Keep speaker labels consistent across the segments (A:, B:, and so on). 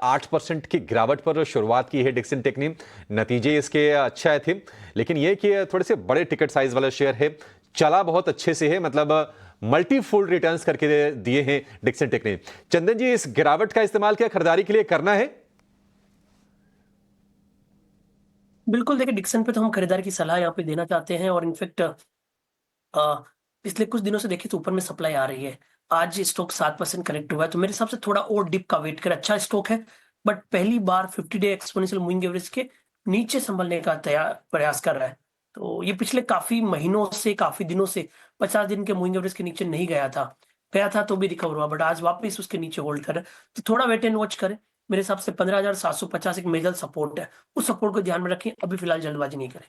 A: 8% की गिरावट पर शुरुआत की है डिक्सन टेक ने। नतीजे इसके अच्छे आए थे, लेकिन यह कि थोड़े से बड़े टिकट साइज वाला शेयर है, चला बहुत अच्छे से है, मतलब मल्टीफोल्ड रिटर्न्स करके दिए हैं डिक्सन टेक ने। चंदन जी, इस गिरावट का इस्तेमाल क्या खरीदारी के लिए करना है?
B: बिल्कुल, देखिए डिक्सन पे तो हम खरीदारी की सलाह यहाँ पे देना चाहते हैं और इनफैक्ट पिछले कुछ दिनों से देखिए तो ऊपर में सप्लाई आ रही है। आज स्टॉक 7% करेक्ट हुआ है, तो मेरे हिसाब से थोड़ा और डिप का वेट करें। अच्छा स्टॉक है, बट पहली बार 50 डे एक्सपोनेंशियल मूविंग एवरेज के नीचे संभलने का प्रयास कर रहा है। तो ये पिछले काफ़ी महीनों से, काफ़ी दिनों से 50 दिन के मूविंग एवरेज के नीचे नहीं गया था। गया था तो भी रिकवर हुआ, बट आज वापस उसके नीचे होल्ड कर रहा है। तो थोड़ा वेट एंड वॉच करें। मेरे हिसाब से 15,750 एक मेजर सपोर्ट है। उस सपोर्ट को ध्यान में रखें, अभी फिलहाल जल्दबाजी नहीं करें।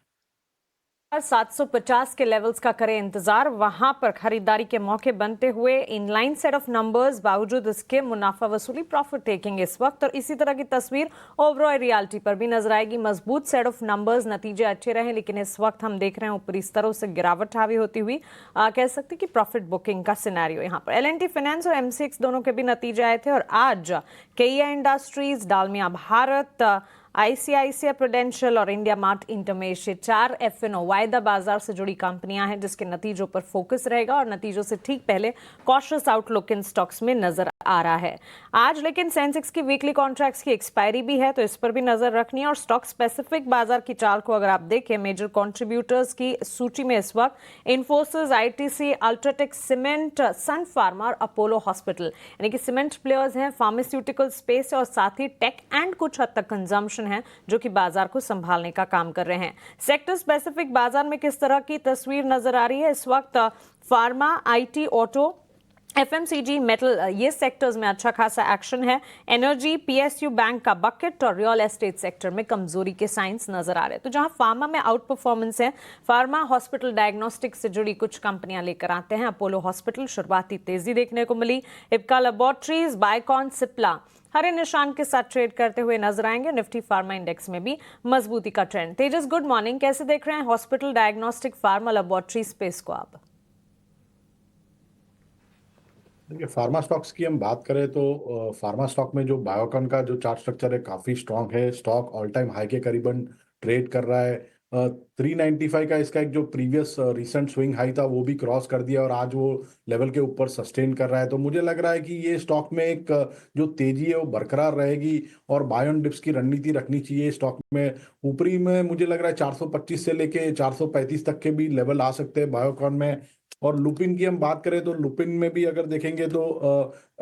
C: 750 के लेवल्स का करें इंतजार, वहां पर खरीदारी के मौके बनते हुए इनलाइन सेट ऑफ नंबर्स, बावजूद इसके मुनाफा वसूली प्रॉफिट टेकिंग इस वक्त। और इसी तरह की तस्वीर ओबरॉय रियल्टी पर भी नजर आएगी। मजबूत सेट ऑफ नंबर्स, नतीजे अच्छे रहे, लेकिन इस वक्त हम देख रहे हैं ऊपरी स्तरों से गिरावट हावी होती हुई। कह सकते कि प्रॉफिट बुकिंग का सिनेरियो यहाँ पर। L&T फाइनेंस और MCX दोनों के भी नतीजे आए थे और आज केईआ Industries, Dalmia Bharat, ICICI Prudential और इंडिया मार्ट इंटरमेश, 4 F&O वायदा बाजार से जुड़ी कंपनियां हैं जिसके नतीजों पर फोकस रहेगा और नतीजों से ठीक पहले कॉशियस आउटलुक इन स्टॉक्स में नजर आ रहा है आज। लेकिन सेंसेक्स की वीकली कॉन्ट्रैक्ट्स की एक्सपायरी भी है, तो इस पर भी नजर रखनी है। और स्टॉक स्पेसिफिक बाजार की चाल को अगर आप देखें, मेजर कॉन्ट्रीब्यूटर्स की सूची में इस वक्त इन्फोसिस, ITC, अल्ट्राटेक सीमेंट, सन फार्मा और अपोलो हॉस्पिटल, यानी कि सीमेंट प्लेयर्स हैं, फार्मास्यूटिकल स्पेस और साथ ही टेक एंड कुछ हद तक कंजम्पशन है जो कि बाजार को संभालने का काम कर रहे हैं। सेक्टर स्पेसिफिक बाजार में किस तरह की तस्वीर नजर आ रही है इस वक्त? Pharma, IT, auto, FMCG, metal, ये सेक्टर्स में अच्छा खासा एक्शन है। एनर्जी, PSU बैंक का बकेट और रियल एस्टेट सेक्टर में कमजोरी के साइंस नजर आ रहे हैं। तो जहां फार्मा में आउट परफॉर्मेंस है, फार्मा, हॉस्पिटल, डायग्नोस्टिक से जुड़ी कुछ कंपनियां लेकर आते हैं। अपोलो हॉस्पिटल शुरुआती तेजी देखने को मिली। इप्का लैबोरेटरीज, बायकॉन, सिप्ला हरे निशान के साथ ट्रेड करते हुए नजर आएंगे। निफ्टी फार्मा इंडेक्स में भी मजबूती का ट्रेंड। तेजस, गुड मॉर्निंग, कैसे देख रहे हैं hospital, diagnostic, pharma, laboratory space को आप?
D: देखिए, फार्मा स्टॉक्स की हम बात करें तो फार्मा स्टॉक में जो बायोकॉन का जो चार्ट स्ट्रक्चर है काफ़ी स्ट्रांग है। स्टॉक ऑल टाइम हाई के करीबन ट्रेड कर रहा है। 395 का इसका एक जो प्रीवियस रिसेंट स्विंग हाई था वो भी क्रॉस कर दिया और आज वो लेवल के ऊपर सस्टेन कर रहा है। तो मुझे लग रहा है कि ये स्टॉक में एक जो तेजी है वो बरकरार रहेगी और बाय ऑन डिप्स की रणनीति रखनी चाहिए स्टॉक में। ऊपरी में मुझे लग रहा है 425 से लेके 435 तक के भी लेवल आ सकते हैं बायोकॉन में। और लुपिन की हम बात करें तो लुपिन में भी अगर देखेंगे तो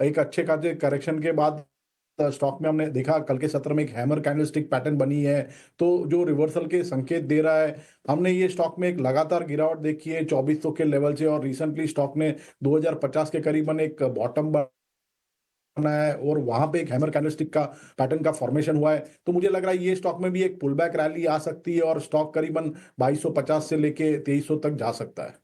D: एक अच्छे खासे करेक्शन के बाद स्टॉक में हमने देखा कल के सत्र में एक हैमर कैंडलस्टिक पैटर्न बनी है, तो जो रिवर्सल के संकेत दे रहा है। हमने ये स्टॉक में एक लगातार गिरावट देखी है 2400 के लेवल से और रिसेंटली स्टॉक ने 2050 के करीबन एक बॉटम बनाया है और वहां पे एक हैमर कैंडलस्टिक का पैटर्न का फॉर्मेशन हुआ है। तो मुझे लग रहा है ये स्टॉक में भी एक पुल बैक रैली आ सकती है और स्टॉक करीबन 2250 से लेके 2300 तक जा सकता है।